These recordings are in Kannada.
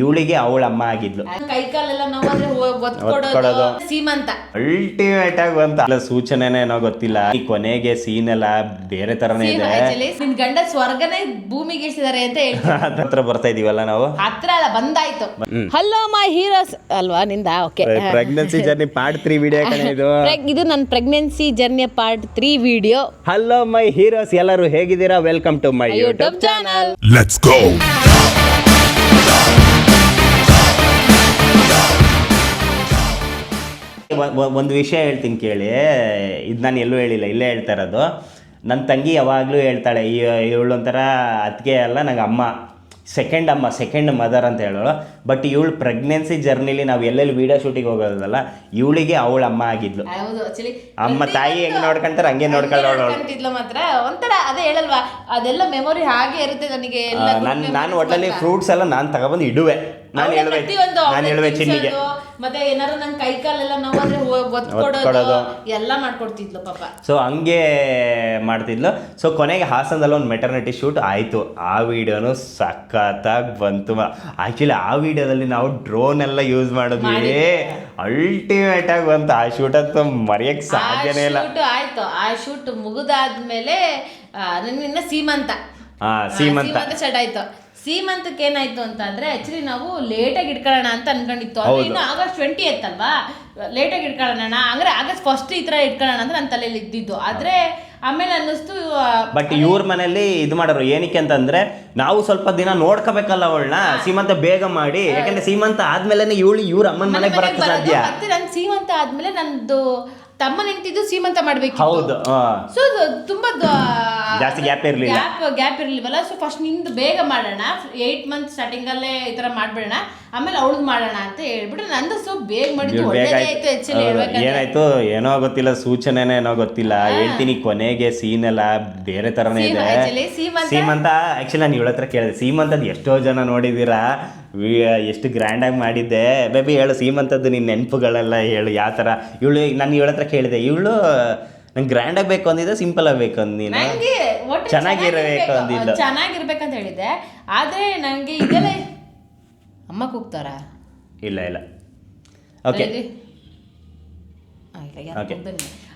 ಇವಳಿಗೆ ಅವಳ ಅಮ್ಮ ಆಗಿದ್ಲು. ಕೈ ಕಾಲೆಲ್ಲ ನೋವಾದ್ರೆ ಒತ್ಕೊಡೋದು ಸೀಮಂತ ಅಲ್ಟಿಮೇಟ್ ಆಗಿ ಬಂತ. ಅಲ್ಲ ಸೂಚನೆನೇ ಏನೋ ಗೊತ್ತಿಲ್ಲ. ಈ ಕೊನೆಗೆ ಸೀನ್ ಎಲ್ಲ ಬೇರೆ ತರನೇ ಇದೆ. ನಿನ್ ಗಂಡ ಸ್ವರ್ಗನೇ ಭೂಮಿಗೆ ಇಳಿಸಿದಾರೆ ಅಂತ ಹೇಳ್ತಾರೆ. ಹತ್ರ ಬರ್ತಾ ಇದೀವಲ್ಲ ನಾವು, ಹತ್ರ ಅಲ್ಲ ಬಂದಾಯ್ತು. ಹಲೋ ಮೈ ಹೀರೋಸ್ ಅಲ್ವಾ ನಿಂದ? Okay, pregnancy journey part 3 video ಕಣೆ ಇದು. ಇದು ನನ್ನ ಪ್ರೆಗ್ನೆನ್ಸಿ ಜರ್ನಿಯ part 3 video. Hello my heroes, ಎಲ್ಲರೂ ಹೇಗಿದ್ದೀರಾ? Welcome to my YouTube channel. Let's go. ಒಂದು ವಿಷಯ ಹೇಳ್ತೀನಿ ಕೇಳಿ, ಇದು ನಾನು ಎಲ್ಲೂ ಹೇಳಿಲ್ಲ, ಇಲ್ಲೇ ಹೇಳ್ತಾ ಇರೋದು. ನನ್ನ ತಂಗಿ ಯಾವಾಗಲೂ ಹೇಳ್ತಾಳೆ, ಇವಳು ಒಂಥರ ಅತ್ತಿಗೆ ಅಲ್ಲ, ನಂಗೆ ಅಮ್ಮ, ಸೆಕೆಂಡ್ ಮದರ್ ಅಂತ ಹೇಳೋಳು. ಬಟ್ ಇವಳು ಪ್ರೆಗ್ನೆನ್ಸಿ ಜರ್ನಿಲಿ ನಾವು ಎಲ್ಲೆಲ್ಲಿ ವೀಡಿಯೋ ಶೂಟಿಗೆ ಹೋಗೋದಲ್ಲ, ಇವಳಿಗೆ ಅವಳ ಅಮ್ಮ ಆಗಿದ್ಲು. ಅಮ್ಮ ತಾಯಿ ಹೆಂಗೆ ನೋಡ್ಕೊಂತಾರೆ ಹಂಗೆ ನೋಡ್ಕೊಳ್ಳೋಳು ಮಾತ್ರ ಒಂಥರ ಅದೇ ಹೇಳಲ್ವಾ, ಅದೆಲ್ಲ ಮೆಮೊರಿ ಹಾಗೆ ಇರುತ್ತೆ ನನಗೆ. ನಾನು ಒಟ್ಟಲ್ಲಿ ಫ್ರೂಟ್ಸ್ ಎಲ್ಲ ನಾನು ತಗೊಬಂದು ಇಡುವೆ. ನಾನು ಹೇಳುವೆ ಚಿನ್ನಿಗೆ, ಮತ್ತೆ ಏನಾರು ನನ್ನ ಕೈ ಕಾಲೆಲ್ಲ ನೋವಾದ್ರೆ ಒತ್ಕೊಡೋದು ಎಲ್ಲ ಮಾಡ್ಕೊಡ್ತಿದ್ಲು ಪಾಪ. ಸೊ ಹಂಗೆ ಮಾಡ್ತಿದ್ಲು. ಸೊ ಕೊನೆಗೆ ಹಾಸನದಲ್ಲಿ ಒಂದು ಮೆಟರ್ನಿಟಿ ಶೂಟ್ ಆಯಿತು. ಆ ವಿಡಿಯೋನು ಸಖತ್ತಾಗಿ ಬಂತು. ಆ್ಯಕ್ಚುಲಿ ಆ ವಿಡಿಯೋದಲ್ಲಿ ನಾವು ಡ್ರೋನ್ ಎಲ್ಲ ಯೂಸ್ ಮಾಡಿದ್ವಿ. ಅಲ್ಟಿಮೇಟ್ ಆಗಿ ಬಂತು ಆ ಶೂಟ್ ಅಂತೂ ಮರೆಯಕ್ಕೆ ಸಾಧ್ಯನೇ ಇಲ್ಲ. ಆಯ್ತು, ಆ ಶೂಟ್ ಮುಗಿದಾದ್ಮೇಲೆ ನಿನ್ನ ಸೀಮಂತ ಸ್ಟಾರ್ಟ್ ಆಯ್ತು. ಸೀಮಂತಕ್ಕೆ ಏನಾಯ್ತು ಅಂತ ಅಂದ್ರೆ ಆಕ್ಚುಲಿ ನಾವು ಲೇಟಾಗಿ ಇಟ್ಕೊಳ್ಳೋಣ ಅಂತ ಅನ್ಕೊಂಡಿತ್ತು. ಅಂದ್ರೆ ಇನ್ನು ಆಗಸ್ಟ್ 20th ಅಲ್ವಾ, ಲೇಟಾಗಿ ಇಟ್ಕೊಳ್ಳೋಣ, ಅಂದ್ರೆ ಆಗಸ್ಟ್ 1 ಈ ತರ ಇಟ್ಕೊಳ್ಳೋಣ ಅಂತ ನನ್ನ ತಲೆಯಲ್ಲಿ ಇದ್ದಿದ್ದು. ಆದ್ರೆ ಆಮೇಲೆ ಅನ್ನಿಸ್ತು. ಬಟ್ ಇವ್ರ ಮನೇಲಿ ಇದು ಮಾಡೋರು ಏನಕ್ಕೆ ಅಂತಂದ್ರೆ, ನಾವು ಸ್ವಲ್ಪ ದಿನ ನೋಡ್ಕೋಬೇಕಲ್ಲ ಅವಳನ್ನ, ಸೀಮಂತ ಬೇಗ ಮಾಡಿ. ಯಾಕಂದ್ರೆ ಸೀಮಂತ ಆದ್ಮೇಲೆ ಇವ್ರ ಅಮ್ಮನ ಮನೆಗೆ ಬರಕ್ಕೆ ಸಾಧ್ಯ. ಮತ್ತೆ ನನ್ ಸೀಮಂತ ಆದ್ಮೇಲೆ ನಂದು ತಮ್ಮ ನಿಂತಿದ್ದು ಸೀಮಂತ ಮಾಡ್ಬೇಕು. ಹೌದು. ಸೊ ತುಂಬಾ ಜಾಸ್ತಿ ಗ್ಯಾಪ್ ಇರ್ಲಿಲ್ವಲ್ಲ. ಸೊ ಫಸ್ಟ್ ನಿಂದು ಬೇಗ ಮಾಡೋಣ, 8 month ಸ್ಟಾರ್ಟಿಂಗ್ ಅಲ್ಲೇ ಈ ತರ ಮಾಡ್ಬಿಡೋಣ, ಆಮೇಲೆ ಅವಳದ್ ಮಾಡೋಣ ಅಂತ ಹೇಳ್ಬಿಟ್ರೆ ನಂದು ಸೊ ಬೇಗ ಮಾಡಿದ್ದು ಒಳ್ಳೇದಾಯ್ತು. ಏನಾಯ್ತು ಏನೋ ಗೊತ್ತಿಲ್ಲ, ಸೂಚನೆನೇ ಏನೋ ಗೊತ್ತಿಲ್ಲ. ಹೇಳ್ತೀನಿ, ಕೊನೆಗೆ ಸೀನ್ ಎಲ್ಲ ಬೇರೆ ತರನೇ ಇದೆ. ಸೀಮಂತ ಆಕ್ಚುಲಿ ನಾನು ಇವಳ ಹತ್ರ ಕೇಳಿದೆ, ಸೀಮಂತದ್ ಎಷ್ಟೋ ಜನ ನೋಡಿದೀರಾ, ಎಷ್ಟು ಗ್ರ್ಯಾಂಡಾಗಿ ಮಾಡಿದ್ದೆ ಬೇಬಿ, ಹೇಳು ಸೀಮಂತದ್ದು ನಿನ್ನ ನೆನಪುಗಳೆಲ್ಲ ಹೇಳು ಯಾವ ಥರ. ನಾನು ಇವಳ ಹತ್ರ ಕೇಳಿದೆ, ಇವಳು ನಂಗೆ ಗ್ರ್ಯಾಂಡಾಗಿ ಬೇಕು ಅಂದಿದ್ದೆ, ಸಿಂಪಲ್ ಆಗಬೇಕು ಅಂದಿನ, ಚೆನ್ನಾಗಿರಬೇಕು ಅಂದಿದ್ದು. ಚೆನ್ನಾಗಿರ್ಬೇಕಂತ ಹೇಳಿದ್ದೆ. ಆದರೆ ನನಗೆ ಇದೆಲ್ಲ ಅಮ್ಮ ಕೂಗ್ತಾರ ಇಲ್ಲ ಓಕೆ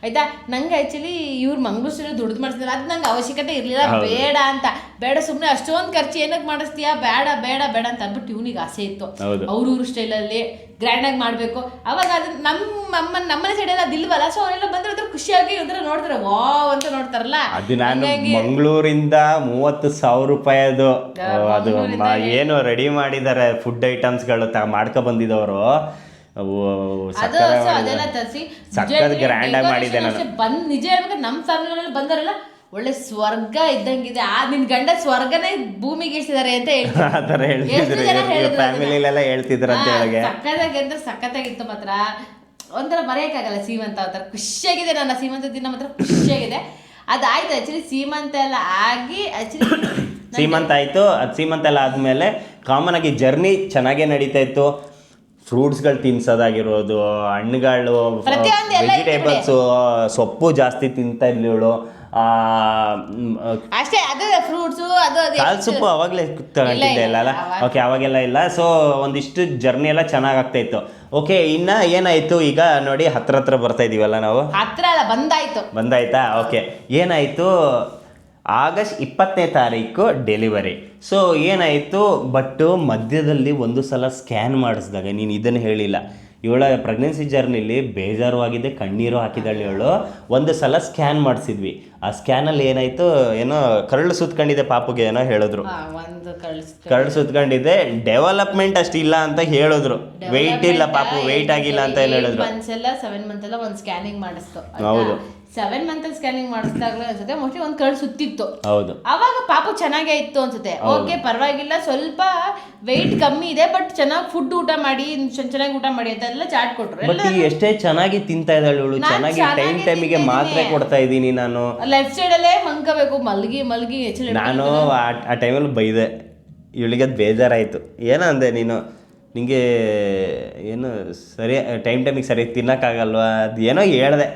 ಆಯ್ತಾ. ನಂಗೆ ಆ್ಯಕ್ಚುಲಿ ಇವ್ರು ಮಂಗ್ಳೂರು ದುಡ್ದು ಮಾಡಿಸ್ತಾರೆ, ಅದು ನಂಗೆ ಅವಶ್ಯಕತೆ ಇರಲಿಲ್ಲ. ಬೇಡ ಸುಮ್ಮನೆ ಅಷ್ಟೊಂದು ಖರ್ಚು ಏನಕ್ಕೆ ಮಾಡಿಸ್ತೀಯಾ, ಬೇಡ ಅಂತ ಅಂದ್ಬಿಟ್ಟು ಇವ್ನಿಗೆ ಆಸೆ ಇತ್ತು ಅವ್ರೂರು ಸ್ಟೈಲಲ್ಲಿ ಗ್ರ್ಯಾಂಡಾಗಿ ಮಾಡಬೇಕು. ಅವಾಗ ಅದು ನಮ್ಮನೆ ಸೈಡೆಲ್ಲ ಅದಿಲ್ವಲ್ಲ. ಸೊ ಅವರೆಲ್ಲ ಬಂದ್ರೆ ಅದ್ರ ಖುಷಿಯಾಗಿ ಒಂಥರ ನೋಡ್ತಾರೆ, ವಾವ್ ಅಂತ ನೋಡ್ತಾರಲ್ಲ. ಅದು ನಾನು ಮಂಗಳೂರಿಂದ 30,000 ರೂಪಾಯಿದು ಅದು ಏನು ರೆಡಿ ಮಾಡಿದ್ದಾರೆ ಫುಡ್ ಐಟಮ್ಸ್ಗಳು ಮಾಡ್ಕೊ ಬಂದಿದ್ದವರು. ಅದೆಲ್ಲ ತರಿಸಿ ಗ್ರ್ಯಾಂಡ್ ಆಗಿ ಮಾಡಿದ್ದೆ ನಾನು. ನಿಜ ಹೇಳ್ಬೇಕು, ನಮ್ಮ ಫ್ಯಾಮಿಲಿ ಬಂದವರೆಲ್ಲ ಒಳ್ಳೆ ಸ್ವರ್ಗ ಇದ್ದಂಗಿದೆ. ನಿನ್ ಗಂಡ ಸ್ವರ್ಗನೇ ಭೂಮಿಗೆ ಇಳಿಸಿದಾರೆ ಅಂತ ಸಖತ್ತಾಗಿತ್ತು ಮಾತ್ರ. ಒಂಥರ ಮರೆಯಕ್ಕಾಗಲ್ಲ ಸೀಮಂತ. ಒಂಥರ ಖುಷಿಯಾಗಿದೆ, ನನ್ನ ಸೀಮಂತ ದಿನ ಮಾತ್ರ ಖುಷಿಯಾಗಿದೆ. ಅದಾಯ್ತು ಆಕ್ಚುಲಿ ಸೀಮಂತ ಎಲ್ಲ ಆಗಿ ಸೀಮಂತ ಆಯ್ತು. ಅದು ಸೀಮಂತ ಎಲ್ಲ ಆದ್ಮೇಲೆ ಕಾಮನ್ ಆಗಿ ಜರ್ನಿ ಚೆನ್ನಾಗೇ ನಡೀತಾ ಇತ್ತು. ಫ್ರೂಟ್ಸ್ಗಳು ತಿನ್ಸೋದಾಗಿರೋದು, ಹಣ್ಣುಗಳು, ವೆಜಿಟೇಬಲ್ಸು, ಸೊಪ್ಪು ಜಾಸ್ತಿ ತಿಂತಾ ಇದ್ಲು ಅಷ್ಟೇ. ಅದು ಫ್ರೂಟ್ಸು ಕಾಳು ಸೊಪ್ಪು ಅವಾಗಲೇ ತಗೊಂಡಿದ್ದೆ ಇಲ್ಲ. ಓಕೆ, ಅವಾಗೆಲ್ಲ ಇಲ್ಲ. ಸೊ ಒಂದಿಷ್ಟು ಜರ್ನಿ ಎಲ್ಲ ಚೆನ್ನಾಗಿ ಆಗ್ತಾ ಇತ್ತು. ಓಕೆ, ಇನ್ನ ಏನಾಯ್ತು ಈಗ ನೋಡಿ, ಹತ್ರ ಬರ್ತಾ ಇದೀವಲ್ಲ ನಾವು. ಹತ್ರ ಅಲ್ಲ ಬಂದಾಯ್ತಾ. ಓಕೆ, ಏನಾಯ್ತು, ಆಗಸ್ಟ್ 20ನೇ ತಾರೀಕು ಡೆಲಿವರಿ. ಸೊ ಏನಾಯಿತು, ಬಟ್ ಮಧ್ಯದಲ್ಲಿ ಒಂದು ಸಲ ಸ್ಕ್ಯಾನ್ ಮಾಡಿಸಿದಾಗ, ನೀನು ಇದನ್ನು ಹೇಳಿಲ್ಲ, ಇವಳ ಪ್ರೆಗ್ನೆನ್ಸಿ ಜರ್ನಿಲಿ ಬೇಜಾರು ಆಗಿದೆ, ಕಣ್ಣೀರು ಹಾಕಿದಳು ಇವಳು. ಒಂದು ಸಲ ಸ್ಕ್ಯಾನ್ ಮಾಡಿಸಿದ್ವಿ. ಆ ಸ್ಕ್ಯಾನಲ್ಲಿ ಏನಾಯಿತು, ಏನೋ ಕರಳು ಸುತ್ಕೊಂಡಿದೆ ಪಾಪುಗೆ ಏನೋ ಹೇಳಿದ್ರು. ಕರಳು ಸುತ್ಕೊಂಡಿದೆ, ಡೆವಲಪ್ಮೆಂಟ್ ಅಷ್ಟಿಲ್ಲ ಅಂತ ಹೇಳಿದ್ರು. ವೆಯ್ಟ್ ಇಲ್ಲ ಪಾಪು, ವೆಯ್ಟ್ ಆಗಿಲ್ಲ ಅಂತ ಹೇಳಿದ್ರು. 7 month ಎಲ್ಲ ಒಂದು ಸ್ಕ್ಯಾನಿಂಗ್ ಮಾಡಿಸ್ತು. ಹೌದು, 7 month ಸ್ಕ್ಯಾನಿಂಗ್ ಮಾಡಿಸಿದಾಗಲೂ ಅನ್ಸುತ್ತೆ ಮೋಸ್ಟ್ಲಿ ಒಂದು ಕರಳು ಸುತ್ತಿತ್ತು. ಹೌದು, ಅವಾಗ ಪಾಪು ಚೆನ್ನಾಗೇ ಇತ್ತು ಅನ್ಸುತ್ತೆ. ಓಕೆ, ಪರವಾಗಿಲ್ಲ, ಸ್ವಲ್ಪ ವೆಯ್ಟ್ ಕಮ್ಮಿ ಇದೆ, ಬಟ್ ಚೆನ್ನಾಗಿ ಫುಡ್ ಊಟ ಮಾಡಿ, ಚೆನ್ನಾಗಿ ಊಟ ಮಾಡಿ ಅಂತೆಲ್ಲ ಚಾಟ್ ಕೊಟ್ರು. ಬಟ್ ಎಷ್ಟೇ ಚೆನ್ನಾಗಿ ತಿಂತಾ ಇದ್ದಾಳೆ ಇವಳು, ಚೆನ್ನಾಗಿ ಟೈಮಿಗೆ ಮಾತ್ರೆ ಕೊಡ್ತಾ ಇದ್ದೀನಿ ನಾನು. ಲೆಫ್ಟ್ ಸೈಡಲ್ಲೇ ಮಲ್ಕೋಬೇಕು, ಮಲ್ಗಿ ನಾನು ಆ ಟೈಮಲ್ಲಿ ಬೈದೆ ಇವಳಿಗೆ. ಅದು ಬೇಜಾರಾಯಿತು. ಏನಂದೆ ನೀನು, ನಿಂಗೆ ಏನು ಟೈಮಿಗೆ ಸರಿಯಾಗಿ ತಿನ್ನೋಕ್ಕಾಗಲ್ವಾ, ಅದು ಏನೋ ಹೇಳ್ದೆ.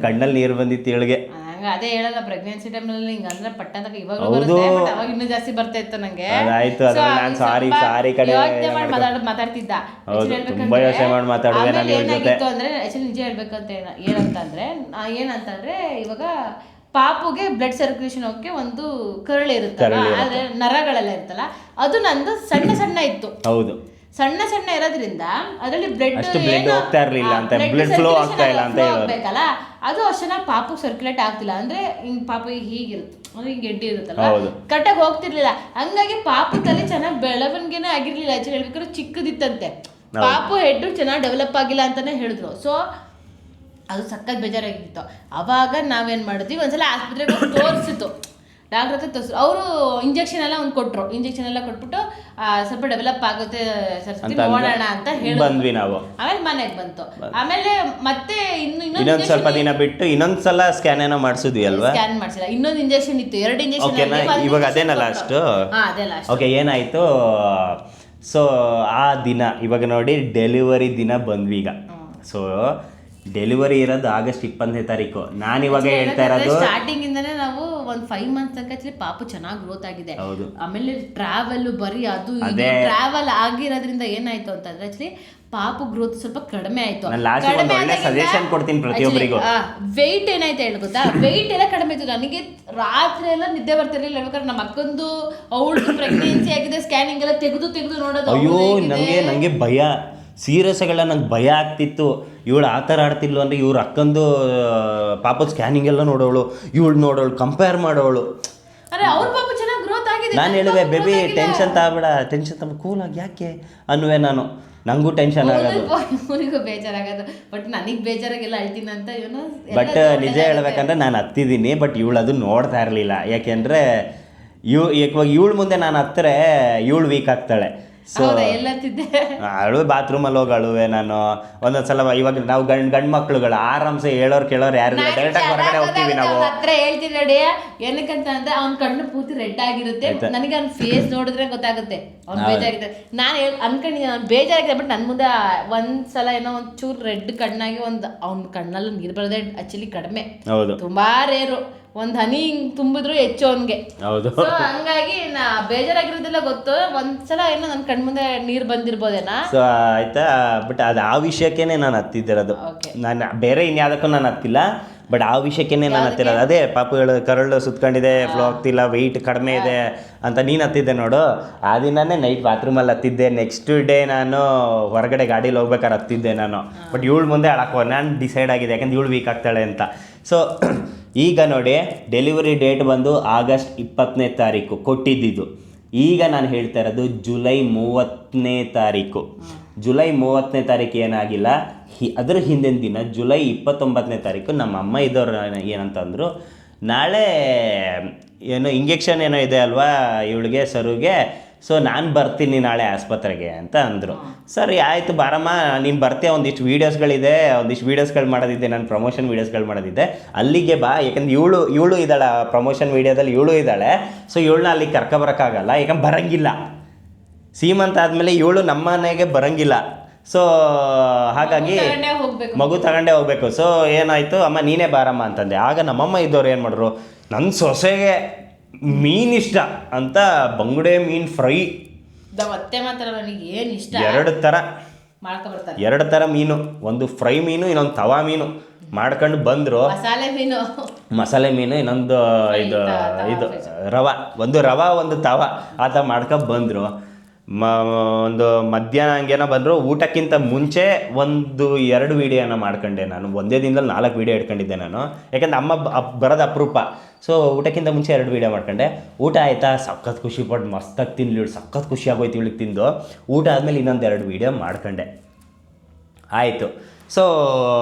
ಕಣ್ಣಲ್ಲಿ ನೀರು ಬಂದಿತ್ತು ಇವಳಿಗೆ. ನಂಗೆ ಅದೇ ಹೇಳಲ್ಲ ಪ್ರೆಗ್ನೆನ್ಸಿ ಟೈಮಲ್ಲಿ ಹಿಂಗೆ ಅಂದ್ರೆ ಪಟ್ಟಂತ ಇವಾಗ ಹೌದು. ಬರುತ್ತೆ ಬಟ್ ಅವಾಗ ಇನ್ನೂ ಜಾಸ್ತಿ ಬರ್ತಾ ಇತ್ತು ನಂಗೆ. ಅದಾಯ್ತು, ಅದ್ರಲ್ಲಿ ನಾನು ಸಾರಿ ಕಡೆ ಯೋಚನೆ ಮಾಡಿ ಮಾತಾಡ್ತಿದ್ದ. ಹೌದು, ತುಂಬಾ ಯೋಚನೆ ಮಾಡಿ ಮಾತಾಡುವೆ ನಾನು ಇವ್ರ ಜೊತೆ. ಏನಾಗಿತ್ತು ಅಂದ್ರೆ ಆಕ್ಚುಲಿ ನಿಜ ಹೇಳ್ಬೇಕಂತ ಏನಂತಂದ್ರೆ ಇವಾಗ ಪಾಪುಗೆ ಬ್ಲಡ್ ಸರ್ಕ್ಯುಲೇಷನ್ ಹೋಗಕ್ಕೆ ಒಂದು ಕರಳು ಇರುತ್ತಲ್ಲ, ಆದ್ರೆ ನರಗಳೆಲ್ಲ ಇರುತ್ತಲ್ಲ, ಅದು ನಂದು ಸಣ್ಣ ಸಣ್ಣ ಇತ್ತು. ಹೌದು, ಸಣ್ಣ ಸಣ್ಣ ಇರೋದ್ರಿಂದ ಅದರಲ್ಲಿ ಅಷ್ಟು ಬ್ಲಡ್ ಹೋಗ್ತಾ ಇರಲಿಲ್ಲ ಅಂತ, ಬ್ಲಡ್ ಫ್ಲೋ ಆಗ್ತಾ ಇಲ್ಲ ಅಂತ ಹೋಗ್ಬೇಕಲ್ಲ, ಅದು ಅಷ್ಟು ಚೆನ್ನಾಗಿ ಪಾಪು ಸರ್ಕ್ಯುಲೇಟ್ ಆಗ್ತಿಲ್ಲ. ಅಂದ್ರೆ ಹಿಂಗ್ ಪಾಪು ಹೀಗಿರುತ್ತೆ ಅಂದ್ರೆ ಹಿಂಗ್ ಗೆಡ್ಡಿ ಇರುತ್ತಲ್ಲ, ಕರೆಕ್ಟಾಗಿ ಹೋಗ್ತಿರ್ಲಿಲ್ಲ. ಹಂಗಾಗಿ ಪಾಪು ತಲೆ ಚೆನ್ನಾಗಿ ಬೆಳವಣಿಗೆನೇ ಆಗಿರ್ಲಿಲ್ಲ. ಆಕ್ಚುಲಿ ಹೇಳ್ಬೇಕಾದ್ರೆ ಚಿಕ್ಕದಿತ್ತಂತೆ ಪಾಪು ಹೆಡ್ ಚೆನ್ನಾಗಿ ಡೆವಲಪ್ ಆಗಿಲ್ಲ ಅಂತಾನೆ ಹೇಳಿದ್ರು. ಸೊ ಅದು ಸಖತ್ ಬೇಜಾರಾಗಿತ್ತು. ಅವಾಗ ನಾವೇನ್ ಮಾಡಿದ್ವಿ, ಒಂದ್ಸಲ ಆಸ್ಪತ್ರೆಗೆ ತೋರಿಸಿತ್ತು, ಡಾಕ್ಟರ್ ಹತ್ರ ತೋರಿಸಿದ್ರು. ಅವರು ಇಂಜೆಕ್ಷನ್ ಎಲ್ಲ ಕೊಟ್ಟರು. ಇಂಜೆಕ್ಷನ್ ಎಲ್ಲ ಕೊಟ್ಬಿಟ್ಟು ಸ್ವಲ್ಪ ಡೆವಲಪ್ ಆಗುತ್ತೆ ಸರ್ತಿ ನೋಡೋಣ ಅಂತ ಬಂದ್ವಿ ನಾವು. ಆಮೇಲೆ ಮನೆಗೆ ಬಂತು. ಆಮೇಲೆ ಮತ್ತೆ ಇನ್ನೊಂದ್ ಸ್ವಲ್ಪ ದಿನ ಬಿಟ್ಟು ಇನ್ನೊಂದ್ಸಲ ಸ್ಕ್ಯಾನ್ ಏನೋ ಮಾಡಿಸಿದ್ವಿ ಅಲ್ವಾ? ಸ್ಕ್ಯಾನ್ ಮಾಡಿಸಿಲ್ಲ, ಇನ್ನೊಂದು ಇಂಜೆಕ್ಷನ್ ಇತ್ತು, 2 ಇಂಜೆಕ್ಷನ್. ಇವಾಗ ಅದೇನಾ ಲಾಸ್ಟ್? ಅದೇ ಲಾಸ್ಟ್. ಓಕೆ, ಏನಾಯ್ತು, ಸೊ ಆ ದಿನ ಇವಾಗ ನೋಡಿ ಡೆಲಿವರಿ ದಿನ ಬಂದ್ವಿ ಈಗ. ಸೊ ಡೆಲಿವರಿ ಇರೋದು ಆಗಸ್ಟ್ 20ನೇ ತಾರೀಕು. ನಾನು ಇವಾಗ ಹೇಳ್ತಾ ಇರೋದು ಸ್ಟಾರ್ಟಿಂಗ್ ಇಂದಾನೆ ನಾವು ಒಂದು 5 ಮಂತ್ಸ್ ತನಕ ಆಕ್ಚುಲಿ ಪಾಪು ಚೆನ್ನಾಗಿ ಗ್ರೋತ್ ಆಗಿದೆ. ಆಮೇಲೆ ಟ್ರಾವೆಲ್ ಬರೀ ಅದು ಟ್ರಾವೆಲ್ ಆಗಿರೋದ್ರಿಂದ ಏನಾಯ್ತು ಅಂತಂದ್ರೆ ಆಕ್ಚುಲಿ ಪಾಪು ಗ್ರೋತ್ ಸ್ವಲ್ಪ ಕಡಿಮೆ ಆಯ್ತು. ಸಜೆಷನ್ ಕೊಡ್ತೀನಿ ಪ್ರತಿಯೊಬ್ಬರಿಗೂ. ವೆಯ್ಟ್ ಏನಾಯ್ತು ಹೇಳಿ ಗೊತ್ತಾ, ವೆಯ್ಟ್ ಎಲ್ಲ ಕಡಿಮೆ ಆಯ್ತು. ನನಗೆ ರಾತ್ರಿ ಎಲ್ಲ ನಿದ್ದೆ ಬರ್ತಿರ್ಲಿಲ್ಲ. ಹೇಳ್ಬೇಕಾದ್ರೆ ನಮ್ಮ ಅಕ್ಕಂದು ಅವಳು ಪ್ರೆಗ್ನೆನ್ಸಿ ಆಗಿದೆ, ಸ್ಕ್ಯಾನಿಂಗ್ ಎಲ್ಲ ತೆಗೆದು ನೋಡೋದು. ಅಯ್ಯೋ, ನಂಗೆ ಭಯ, ಸೀರಿಯಸ್ಗಳ ನಂಗೆ ಭಯ ಆಗ್ತಿತ್ತು. ಇವಳು ಆ ಥರ ಆಡ್ತಿಲ್ವ ಅಂದರೆ ಇವ್ರ ಅಕ್ಕಂದು ಪಾಪದ ಸ್ಕ್ಯಾನಿಂಗ್ ಎಲ್ಲ ನೋಡೋಳು, ಇವಳು ನೋಡೋಳು, ಕಂಪೇರ್ ಮಾಡೋಳು. ನಾನು ಹೇಳಿದೆ, ಬೇಬಿ ಟೆನ್ಷನ್ ತಗೋಬೇಡ, ಟೆನ್ಷನ್ ತಗೋ, ಕೂಲಾಗಿ ಯಾಕೆ ಅನ್ನುವೆ ನಾನು. ನನಗೂ ಟೆನ್ಷನ್ ಆಗೋದು, ಇವನಿಗೂ ಬೇಜಾರಾಗೋದು. ಬಟ್ ನನಗೆ ಬೇಜಾರಾಗೆಲ್ಲ ಅಳ್ತೀನಿ ಅಂತ ಇವನು. ಬಟ್ ನಿಜ ಹೇಳ್ಬೇಕಂದ್ರೆ ನಾನು ಹತ್ತಿದ್ದೀನಿ, ಬಟ್ ಇವಳು ಅದು ನೋಡ್ತಾ ಇರಲಿಲ್ಲ. ಯಾಕೆಂದರೆ ಇವಳು ಮುಂದೆ ನಾನು ಹತ್ತರೆ ಇವಳು ವೀಕ್ ಆಗ್ತಾಳೆ. ಸೊ ಅಳುವೆ, ಬಾತ್ರೂಮಲ್ಲಿ ಹೋಗಿ ಅಳುವೆ ನಾನು ಒಂದೊಂದ್ಸಲ. ಇವಾಗ ನಾವು ಗಂಡು ಮಕ್ಳುಗಳು ಆರಾಮ್ಸೆ ಹೇಳೋರು ಕೇಳೋರು ಯಾರಿಲ್ಲ, ಡೈರೆಕ್ಟಾಗಿ ಹೊರಗಡೆ ಹೋಗ್ತೀವಿ ನಾವು. ಹತ್ರ ಹೇಳ್ತೀನಿ ನೋಡಿ, ಏನಕ್ಕಂತ ಅಂದ್ರೆ ಅವ್ನ ಕಣ್ಣು ಪೂರ್ತಿ ರೆಡ್ ಆಗಿರುತ್ತೆ. ನನಗೆ ಅವ್ನ ಫೇಸ್ ನೋಡಿದ್ರೆ ಗೊತ್ತಾಗುತ್ತೆ ಅವ್ನು ಬೇಜಾರಾಗಿದೆ. ನಾನು ಅನ್ಕೊಂಡಿದ್ದೀನಿ ಅವ್ನು ಬೇಜಾರಾಗಿದೆ, ಬಟ್ ನನ್ನ ಮುಂದೆ ಒಂದ್ಸಲ ಏನೋ ಒಂಚೂರು ರೆಡ್ ಕಣ್ಣಾಗಿ ಅವ್ನ ಕಣ್ಣಲ್ಲಿ ನೀರು ಬರೋದೇ ಆಕ್ಚುಲಿ ಕಡಿಮೆ, ತುಂಬಾ ರೇರು. ಒಂದ್ ಹನಿ ಹಿಂಗ್ ತುಂಬಿದ್ರು ಹೆಚ್ಚು ಅವನ್ಗೆ. ಸೊ ಹಂಗಾಗಿ ಬೇಜಾರಾಗಿರೋದಿಲ್ಲ ಗೊತ್ತು. ಒಂದ್ಸಲ ಏನೋ ನನ್ನ ಕಣ್ ಮುಂದೆ ನೀರು ಬಂದಿರ್ಬೋದೇನಾ. ಸೊ ಆಯ್ತಾ, ಬಟ್ ಅದು ಆ ವಿಷಯಕ್ಕೇನೆ ನಾನು ಹತ್ತಿದ್ದಿರೋದು. ನಾನು ಬೇರೆ ಇನ್ಯಾವುದಕ್ಕೂ ನಾನು ಹತ್ತಿಲ್ಲ, ಬಟ್ ಆ ವಿಷಯಕ್ಕೇನೆ ನಾನು ಹತ್ತಿರೋದು. ಅದೇ ಪಾಪುಗಳು ಕರಳು ಸುತ್ಕೊಂಡಿದೆ, ಫ್ಲೋ ಆಗ್ತಿಲ್ಲ, ವೆಯ್ಟ್ ಕಡಿಮೆ ಇದೆ ಅಂತ ನೀನು ಹತ್ತಿದ್ದೆ ನೋಡು. ಆ ದಿನನೇ ನೈಟ್ ಬಾತ್ರೂಮಲ್ಲಿ ಹತ್ತಿದ್ದೆ. ನೆಕ್ಸ್ಟ್ ಡೇ ನಾನು ಹೊರಗಡೆ ಗಾಡೀಲಿ ಹೋಗ್ಬೇಕಾದ್ರೆ ಹತ್ತಿದ್ದೆ ನಾನು. ಬಟ್ ಇವಳು ಮುಂದೆ ಅಳಕೋ ನಾನು ಡಿಸೈಡ್ ಆಗಿದೆ, ಯಾಕಂದ್ರೆ ಇವಳು ವೀಕ್ ಆಗ್ತಾಳೆ ಅಂತ. ಸೊ ಈಗ ನೋಡಿ ಡೆಲಿವರಿ ಡೇಟ್ ಬಂದು ಆಗಸ್ಟ್ 20ನೇ ತಾರೀಕು ಕೊಟ್ಟಿದ್ದಿದ್ದು. ಈಗ ನಾನು ಹೇಳ್ತಾ ಇರೋದು ಜುಲೈ 30ನೇ ತಾರೀಕು. ಜುಲೈ 30ನೇ ತಾರೀಕು ಏನಾಗಿಲ್ಲ, ಅದರ ಹಿಂದಿನ ದಿನ ಜುಲೈ 29ನೇ ತಾರೀಕು ನಮ್ಮ ಅಮ್ಮ ಇದ್ದವ್ರು ಏನಂತಂದರು, ನಾಳೆ ಏನೋ ಇಂಜೆಕ್ಷನ್ ಏನೋ ಇದೆ ಅಲ್ವಾ ಇವಳಿಗೆ, ಸರುಗೆ, ಸೊ ನಾನು ಬರ್ತೀನಿ ನಾಳೆ ಆಸ್ಪತ್ರೆಗೆ ಅಂತ ಅಂದರು. ಸರಿ ಆಯಿತು ಬಾರಮ್ಮ, ನೀನು ಬರ್ತೀಯ, ಒಂದಿಷ್ಟು ವೀಡಿಯೋಸ್ಗಳು ಮಾಡೋದಿದ್ದೆ, ನಾನು ಪ್ರಮೋಷನ್ ವೀಡಿಯೋಸ್ಗಳು ಮಾಡೋದಿದ್ದೆ, ಅಲ್ಲಿಗೆ ಬಾ. ಯಾಕಂದ್ರೆ ಇವಳು ಇದ್ದಾಳೆ ಪ್ರಮೋಷನ್ ವೀಡಿಯೋದಲ್ಲಿ, ಇವಳು ಇದ್ದಾಳೆ. ಸೊ ಇವಳನ್ನ ಅಲ್ಲಿಗೆ ಕರ್ಕೊಬರೋಕ್ಕಾಗಲ್ಲ, ಯಾಕಂದ್ರೆ ಬರೋಂಗಿಲ್ಲ. ಸೀಮಂತ ಆದಮೇಲೆ ಇವಳು ನಮ್ಮ ಮನೆಗೆ ಬರೋಂಗಿಲ್ಲ. ಸೊ ಹಾಗಾಗಿ ಮಗು ತಗೊಂಡೇ ಹೋಗ್ಬೇಕು. ಸೊ ಏನಾಯಿತು, ಅಮ್ಮ ನೀನೇ ಬಾರಮ್ಮ ಅಂತಂದೆ. ಆಗ ನಮ್ಮಮ್ಮ ಇದ್ದವ್ರು ಏನು ಮಾಡಿದ್ರು, ನನ್ನ ಸೊಸೆಗೆ ಮೀನು ಇಷ್ಟ ಅಂತ ಬಂಗುಡೆ ಮೀನು ಫ್ರೈ, ಎರಡು ಥರ ಮೀನು, ಒಂದು ಫ್ರೈ ಮೀನು, ಇನ್ನೊಂದು ತವಾ ಮೀನು ಮಾಡ್ಕೊಂಡು ಬಂದರು. ಮಸಾಲೆ ಮೀನು, ಇನ್ನೊಂದು ಇದು ರವಾ, ಒಂದು ತವಾ ಆ ಥರ ಮಾಡ್ಕೊಂಡು ಬಂದರು. ಒಂದು ಮಧ್ಯಾಹ್ನ ಹಂಗೇನೋ ಬಂದರು. ಊಟಕ್ಕಿಂತ ಮುಂಚೆ 1-2 ವೀಡಿಯೋನ ಮಾಡ್ಕೊಂಡೆ ನಾನು. ಒಂದೇ ದಿನದಲ್ಲಿ 4 ವೀಡಿಯೋ ಇಟ್ಕೊಂಡಿದ್ದೆ ನಾನು, ಯಾಕಂದ್ರೆ ಅಮ್ಮ ಬರೋದು ಅಪರೂಪ. ಸೊ ಊಟಕ್ಕಿಂತ ಮುಂಚೆ 2 ವೀಡಿಯೋ ಮಾಡ್ಕೊಂಡೆ. ಊಟ ಆಯಿತಾ, ಸಖತ್ ಖುಷಿಪಟ್ಟು ಮಸ್ತಾಗಿ ತಿನ್ಲಿ, ಸಖತ್ ಖುಷಿ ಆಗೋಯ್ತು ಇವಳಿಗೆ ತಿಂದು. ಊಟ ಆದಮೇಲೆ ಇನ್ನೊಂದು 2 ವೀಡಿಯೋ ಮಾಡ್ಕೊಂಡೆ. ಆಯಿತು. ಸೊ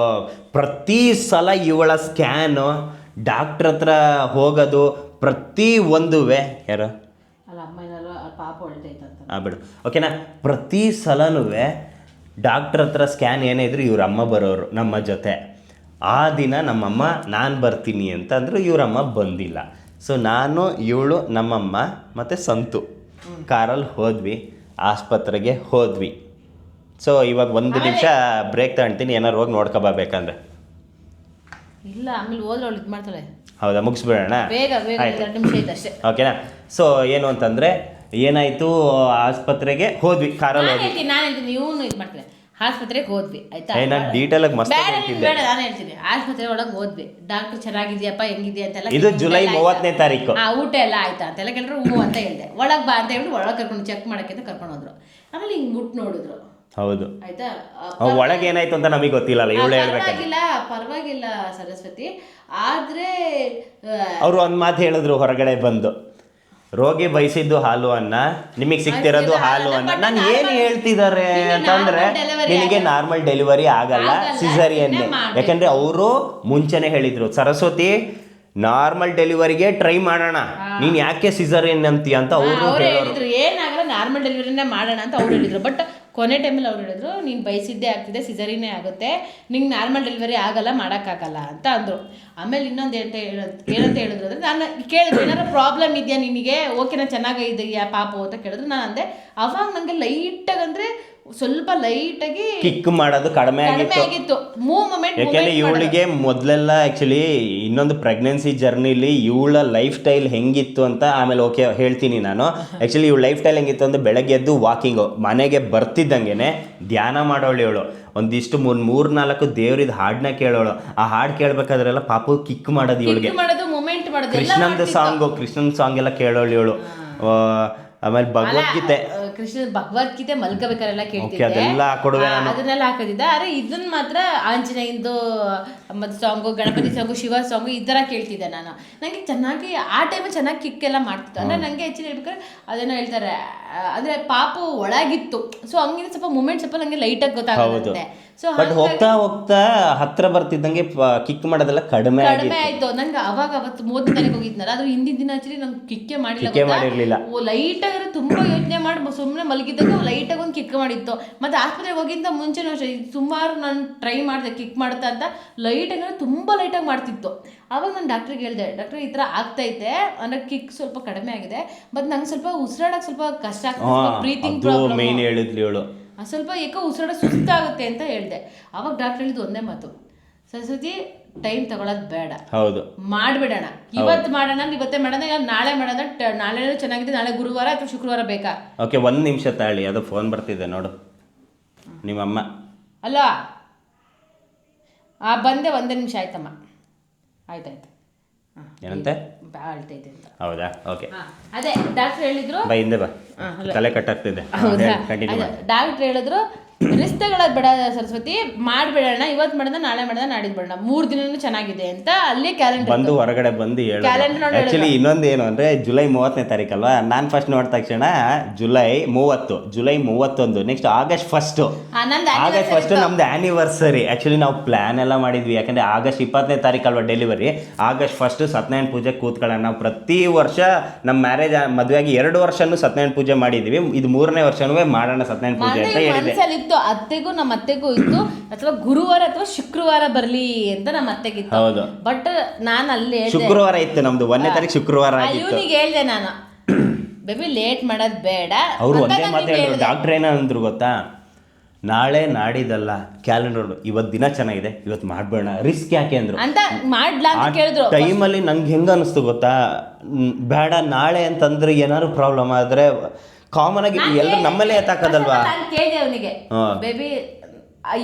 ಪ್ರತಿ ಸಲ ಇವಳ ಸ್ಕ್ಯಾನು, ಡಾಕ್ಟ್ರ್ ಹತ್ರ ಹೋಗೋದು, ಪ್ರತಿ ಒಂದುವೆ ಯಾರು ಬಿಡು ಓಕೆನಾ, ಪ್ರತಿ ಸಲನೂ ಡಾಕ್ಟ್ರ್ ಹತ್ರ ಸ್ಕ್ಯಾನ್ ಏನೇ ಇದ್ರು ಇವ್ರ ಅಮ್ಮ ಬರೋರು ನಮ್ಮ ಜೊತೆ. ಆ ದಿನ ನಮ್ಮಮ್ಮ ನಾನು ಬರ್ತೀನಿ ಅಂತ ಅಂದರು, ಇವರಮ್ಮ ಬಂದಿಲ್ಲ. ಸೊ ನಾನು, ಇವಳು, ನಮ್ಮಮ್ಮ ಮತ್ತು ಸಂತು ಕಾರಲ್ಲಿ ಹೋದ್ವಿ, ಆಸ್ಪತ್ರೆಗೆ ಹೋದ್ವಿ. ಸೊ ಇವಾಗ 1 ನಿಮಿಷ ಬ್ರೇಕ್ ತಗೊಳ್ತೀನಿ, ಏನಾರು ಹೋಗಿ ನೋಡ್ಕೊಬರ್ಬೇಕಂದ್ರೆ. ಇಲ್ಲ ಆಮೇಲೆ ಹೋದ್ರೆ ಅವಳು ಇದು ಮಾಡ್ತಾಳೆ. ಹೌದಾ, ಮುಗಿಸ್ಬಿಡೋಣ. ಬೇಗ ಬೇಗ 2 ನಿಮಿಷ ಐತೆ ಅಷ್ಟೇ. ಓಕೆನಾ. ಸೊ ಏನು ಅಂತಂದರೆ ಏನಾಯಿತು, ಆಸ್ಪತ್ರೆಗೆ ಹೋದ್ವಿ, ಕಾರಲ್ಲಿ ನಾನು ಹೋದ್ವಿ. ಹೇಳ್ತೀನಿ ಇವನು ಇದು ಮಾಡ್ತೀನಿ. ಆಸ್ಪತ್ರೆಗೆ ಹೋದ್ವಿ ಆಯ್ತಾ. ನಾನು ಡೀಟೇಲಾಗಿ ಮಸ್ತ್ ಬೇಡ ನಾನು ಹೇಳ್ತೀನಿ. ಆಸ್ಪತ್ರೆ ಒಳಗೆ ಹೋದ್ವಿ, ಡಾಕ್ಟರ್ ಚೆನ್ನಾಗಿದ್ಯಪ್ಪ ಹೆಂಗಿದ್ಯಾ ಅಂತೆಲ್ಲ. ಇದು ಜುಲೈ 30ನೇ ತಾರೀಕು. ಊಟ ಎಲ್ಲ ಆಯ್ತಾ ಅಂತೆಲ್ಲ ಕೇಳಿದ್ರು. ಹ್ಞೂ ಅಂತ ಹೇಳಿದೆ. ಒಳಗೆ ಬಾ ಅಂತ ಹೇಳ್ಬಿಟ್ಟು ಒಳಗೆ ಕರ್ಕೊಂಡು ಚೆಕ್ ಮಾಡಕ್ಕೆ ಅಂತ ಕರ್ಕೊಂಡು ಹೋದ್ರು. ಆಮೇಲೆ ಹಿಂಗೆ ಮುಟ್ಟು ನೋಡಿದ್ರು. ಹೌದು, ಆಯ್ತಾ. ಒಳಗೆ ಏನಾಯ್ತು ಅಂತ ನಮಗೆ ಗೊತ್ತಿಲ್ಲ, ಇವಳು ಹೇಳ್ಬೇಕಾಗಿಲ್ಲ. ಪರವಾಗಿಲ್ಲ ಸರಸ್ವತಿ. ಆದ್ರೆ ಅವರು ಒಂದು ಮಾತು ಹೇಳಿದ್ರು ಹೊರಗಡೆ ಬಂದು, ರೋಗಿ ಬಯಸಿದ್ದು ಹಾಲು ಅನ್ನ, ನಿಮಗೆ ಸಿಗ್ತಿರೋದು ಹಾಲು ಅನ್ನ. ನಾನು ಏನು ಹೇಳ್ತಿದ್ದಾರೆ ಅಂತಂದ್ರೆ, ನಿನಗೆ ನಾರ್ಮಲ್ ಡೆಲಿವರಿ ಆಗಲ್ಲ, ಸಿಸರಿಯನ್ನೇ. ಯಾಕಂದ್ರೆ ಅವರು ಮುಂಚೆನೆ ಹೇಳಿದ್ರು, ಸರಸ್ವತಿ ನಾರ್ಮಲ್ ಡೆಲಿವರಿಗೆ ಟ್ರೈ ಮಾಡೋಣ, ನೀನ್ ಯಾಕೆ ಸಿಸರಿಯನ್ ಅಂತೀಯ ಅಂತ ಅವರು ಹೇಳಿದ್ರು. ಏನಾಗಲ್ಲ ನಾರ್ಮಲ್ ಡೆಲಿವರಿನೇ ಮಾಡೋಣ ಅಂತ ಅವ್ರು ಹೇಳಿದ್ರು. ಬಟ್ ಕೊನೆ ಟೈಮಲ್ಲಿ ಅವ್ರು ಹೇಳಿದ್ರು, ನೀನು ಬಯಸಿದ್ದೇ ಆಗ್ತಿದೆ, ಸಿಸರಿನೇ ಆಗುತ್ತೆ, ನಿಂಗೆ ನಾರ್ಮಲ್ ಡೆಲಿವರಿ ಆಗಲ್ಲ, ಮಾಡೋಕ್ಕಾಗಲ್ಲ ಅಂತ ಅಂದರು. ಆಮೇಲೆ ಇನ್ನೊಂದು ಏನಂತ ಹೇಳಿದ್ರು ಅಂದರೆ, ನಾನು ಕೇಳಿದ್ರು ಏನಾದ್ರು ಪ್ರಾಬ್ಲಮ್ ಇದೆಯಾ ನಿನಗೆ, ಓಕೆನಾ ಚೆನ್ನಾಗಿದೆಯಾ ಪಾಪು ಅಂತ ಕೇಳಿದ್ರು. ನಾನು ಅಂದೆ ಅವಾಗ ನನಗೆ ಲೈಟಾಗಿ ಅಂದರೆ ಸ್ವಲ್ಪ ಲೈಟಾಗಿ ಕಿಕ್ ಮಾಡೋದು ಕಡಿಮೆ ಆಗಿತ್ತು. ಮೂವ್ಮೆಂಟ್. ಯಾಕೆಂದ್ರೆ ಇವಳಿಗೆ ಮೊದಲೆಲ್ಲ ಆ್ಯಕ್ಚುಲಿ ಇನ್ನೊಂದು ಪ್ರೆಗ್ನೆನ್ಸಿ ಜರ್ನಿಲಿ ಇವಳ ಲೈಫ್ ಸ್ಟೈಲ್ ಹೆಂಗಿತ್ತು ಅಂತ ಆಮೇಲೆ ಓಕೆ ಹೇಳ್ತೀನಿ ನಾನು. ಆ್ಯಕ್ಚುಲಿ ಇವಳ ಲೈಫ್ ಸ್ಟೈಲ್ ಹೆಂಗಿತ್ತು ಅಂದರೆ, ಬೆಳಗ್ಗೆ ಎದ್ದು ವಾಕಿಂಗು, ಮನೆಗೆ ಬರ್ತಿದ್ದಂಗೆ ಧ್ಯಾನ ಮಾಡೋಳು ಇವಳು. ಒಂದಿಷ್ಟು 3-4 ದೇವ್ರಿದ ಹಾಡನ್ನ ಕೇಳೋಳು. ಆ ಹಾಡು ಕೇಳ್ಬೇಕಾದ್ರೆಲ್ಲ ಪಾಪು ಕಿಕ್ ಮಾಡೋದು ಇವಳಿಗೆ. ಕೃಷ್ಣಂದು ಸಾಂಗ್ ಎಲ್ಲ ಕೇಳೋಳು ಇವಳು. ಆಮೇಲೆ ಭಗವದ್ಗೀತೆ, ಕೃಷ್ಣ ಭಗವದ್ಗೀತೆ ಮಲ್ಕೋಬೇಕಾರೆಲ್ಲ ಕೇಳ್ತಿದ್ದೆ, ಅದೆಲ್ಲ ಕೊಡುವೆ ನಾನು, ಅದನ್ನೆಲ್ಲ ಹಾಕೋದಿದ್ದೆ. ಆದರೆ ಇದನ್ನ ಮಾತ್ರ ಆಂಜನೇಯಂದು ಮತ್ತು song, Ganapati song, Shiva song ಈ ಥರ ಕೇಳ್ತಿದ್ದೆ ನಾನು. ನನಗೆ ಚೆನ್ನಾಗಿ ಆ ಟೈಮಲ್ಲಿ ಚೆನ್ನಾಗಿ ಕಿಕ್ ಎಲ್ಲ ಮಾಡ್ತಿತ್ತು. ಅಂದರೆ ನನಗೆ ಹೆಚ್ಚಿನ ಹೇಳ್ಬೇಕಾದ್ರೆ ಅದೇನೋ ಹೇಳ್ತಾರೆ ಅಂದರೆ ಪಾಪು ಒಳಗಿತ್ತು. ಸೊ ಹಂಗಿನ ಸ್ವಲ್ಪ ಮೂಮೆಂಟ್ ಸ್ವಲ್ಪ ನನಗೆ ಲೈಟಾಗಿ ಗೊತ್ತಾಗುತ್ತೆ. ಸೊ ಬಟ್ ಹೋಗ್ತಾ ಹೋಗ್ತಾ ಹತ್ರ ಬರ್ತಿದ್ದಂಗೆ ಕಿಕ್ ಮಾಡೋದೆಲ್ಲ ಕಡಿಮೆ ಆಯ್ತು. ನಂಗೆ ಅವಾಗ ಅವತ್ತು 30 ತಾರೀಕು ಹೋಗಿದ್ನಲ್ಲ, ಅದು ಹಿಂದಿನ ದಿನ ಆಕ್ಚುಲಿ ನಂಗೆ ಕಿಕ್ಕೆ ಮಾಡಿರಲಿಲ್ಲ. ಲೈಟಾಗಿ ತುಂಬಾ ಯೋಚನೆ ಮಾಡಿ ಸುಮ್ಮನೆ ಮಲಗಿದ್ದಾಗ ಲೈಟಾಗಿ ಒಂದು ಕಿಕ್ ಮಾಡಿತ್ತು. ಮತ್ತೆ ಆಸ್ಪತ್ರೆಗೆ ಹೋಗಿಂತ ಮುಂಚೆನೂ ಅಷ್ಟೇ ಸುಮಾರು ನಾನು ಟ್ರೈ ಮಾಡಿದೆ ಕಿಕ್ ಮಾಡ್ತಾ ಅಂತ. ಲೈಟಾಗಿ ತುಂಬಾ ಲೈಟಾಗಿ ಮಾಡ್ತಿತ್ತು. ಆವಾಗ ನಾನು ಡಾಕ್ಟ್ರಿಗೆ ಹೇಳಿದೆ, ಡಾಕ್ಟರ್ ಈ ಥರ ಆಗ್ತೈತೆ ಅಂದರೆ ಕಿಕ್ ಸ್ವಲ್ಪ ಕಡಿಮೆ ಆಗಿದೆ, ಬಟ್ ನಂಗೆ ಸ್ವಲ್ಪ ಉಸಿರಾಡಕ್ಕೆ ಸ್ವಲ್ಪ ಕಷ್ಟ ಆಗ್ತದೆ, ಬ್ರೀತಿಂಗ್ ಪ್ರಾಬ್ಲಮ್, ಸ್ವಲ್ಪ ಏಕೋ ಉಸಿರಾಡ ಸುಸ್ತಾಗುತ್ತೆ ಅಂತ ಹೇಳಿದೆ. ಅವಾಗ ಡಾಕ್ಟರ್ ಹೇಳಿದ್ದು ಒಂದೇ ಮಾತು, ಸರಸ್ವತಿ ಟೈಮ್ ತಗೊಳ್ಳೋದು ಬೇಡ, ಹೌದು ಮಾಡಿಬಿಡೋಣ, ಇವತ್ತು ಮಾಡೋಣ, ಇವತ್ತೇ ಮಾಡೋಣ, ನಾಳೆ ಮಾಡೋಣ, ನಾಳೆ ಚೆನ್ನಾಗಿದೆ, ನಾಳೆ ಗುರುವಾರ ಅಥವಾ ಶುಕ್ರವಾರ ಬೇಕಾ. ಓಕೆ, 1 ನಿಮಿಷ ತಾಳಿ, ಅದು ಫೋನ್ ಬರ್ತಿದೆ ನೋಡು, ನಿಮ್ಮಮ್ಮ ಅಲ್ಲ. ಬಂದೆ 1 ನಿಮಿಷ ಆಯ್ತಮ್ಮ. ಆಯ್ತಾಯ್ತು. ಏನಂತೆ ಅಳ್ತೈತೆ ಅಂತ. ಹೌದಾ, ಓಕೆ. ಅದೇ ಡಾಕ್ಟರ್ ಹೇಳಿದ್ರು, ಬಾ ಹಿಂದೆ ಬಾ, ತಲೆ ಕಟ್ಟಾಗ್ತಿದೆ. ಡಾಕ್ಟರ್ ಹೇಳಿದ್ರು ರಿಸ್ಕ್ ತಗೊಳ್ಳೋದು ಬೇಡ ಸರಸ್ವತಿ, ಮಾಡಿಬಿಡೋಣ, ಇವತ್ತು ಮಾಡೋಣ, ನಾಳೆ ಮಾಡೋಣ, ನಾಡಿದ್ದು ಬಿಡೋಣ, 3 ದಿನನೂ ಚೆನ್ನಾಗಿದೆ ಅಂತ ಅಲ್ಲೇ ಕ್ಯಾಲೆಂಡರ್ ಬಂದು ಹೊರಗಡೆ ಬಂದು ಹೇಳಿ. ಆ್ಯಕ್ಚುಲಿ ಇನ್ನೊಂದು ಏನು ಅಂದರೆ, ಜುಲೈ 30ನೇ ತಾರೀಕಲ್ವಾ, ನಾನು ಫಸ್ಟ್ ನೋಡಿದ ತಕ್ಷಣ ಜುಲೈ 31, ನೆಕ್ಸ್ಟ್ ಆಗಸ್ಟ್ 1. ಆಗಸ್ಟ್ 1 ನಮ್ದು ಆ್ಯನಿವರ್ಸರಿ. ಆ್ಯಕ್ಚುಲಿ ನಾವು ಪ್ಲ್ಯಾನ್ ಎಲ್ಲ ಮಾಡಿದ್ವಿ, ಯಾಕಂದರೆ ಆಗಸ್ಟ್ 20ನೇ ತಾರೀಕಲ್ವಾ ಡೆಲಿವರಿ, ಆಗಸ್ಟ್ 1 ಸತ್ಯನಾರಾಯಣ ಪೂಜೆ ಕೂತ್ಕೊಳ್ಳೋಣ. ನಾವು ಪ್ರತಿ ವರ್ಷ ನಮ್ಮ ಮ್ಯಾರೇಜ್ ಮದುವೆಯಾಗಿ 2 ವರ್ಷನೂ ಸತ್ಯನಾರಾಯಣ ಪೂಜೆ ಮಾಡಿದ್ವಿ, ಇದು 3ನೇ ವರ್ಷನೂ ಮಾಡೋಣ ಸತ್ಯನಾರಾಯಣ ಪೂಜೆ ಅಂತ ಹೇಳಿದೆ. ಅತ್ತೆಗೂ ನಮ್ಮ ಅತ್ತೆಗೂ ಇತ್ತು, ಅಥವಾ ಗುರುವಾರ ಅಥವಾ ಶುಕ್ರವಾರ ಬರ್ಲಿ ಅಂತ ನಮ್ಮ ಅತ್ತೆಗಿತ್ತು. ಹೌದು, ಬಟ್ ನಾನು ಅಲ್ಲಿ ಶುಕ್ರವಾರ ಇತ್ತು ನಮ್ದು, 1ನೇ ತಾರೀಕು ಶುಕ್ರವಾರ ಆಗಿತ್ತು. ಇವನಿಗೆ ಹೇಳ್ದೆ ನಾನು, ಬೇಬಿ ಲೇಟ್ ಮಾಡೋದು ಬೇಡ. ಅವ್ರು ಒಂದೇ ಮಾತು ಹೇಳಿದ್ರು. ಡಾಕ್ಟರ್ ಏನಂದ್ರು ಗೊತ್ತಾ, ನಾಳೆ ನಾಡಿದಲ್ಲ, ಕ್ಯಾಲೆಂಡರ್ ಇವತ್ತು ದಿನ ಚೆನ್ನಾಗಿದೆ, ಇವತ್ತು ಮಾಡ್ಬೇಡ, ರಿಸ್ಕ್ ಯಾಕೆ ಅಂದ್ರು ಅಂತ. ಮಾಡ್ಲಾ ಅಂತ ಕೇಳಿದ್ರು. ಟೈಮಲ್ಲಿ ನಂಗೆ ಹೆಂಗ ಅನಿಸ್ತು ಗೊತ್ತಾ, ಬೇಡ ನಾಳೆ ಅಂತಂದ್ರೆ ಏನಾದ್ರು ಪ್ರಾಬ್ಲಮ್ ಆದ್ರೆ ಕಾಮನ್ ಆಗಿ ಎಲ್ಲರೂ ನಮ್ಮಲ್ಲೇ ಎತ್ತಾಕದಲ್ವಾ. ಕೇಳಿದೆ ಅವನಿಗೆ, ಬೇಬಿ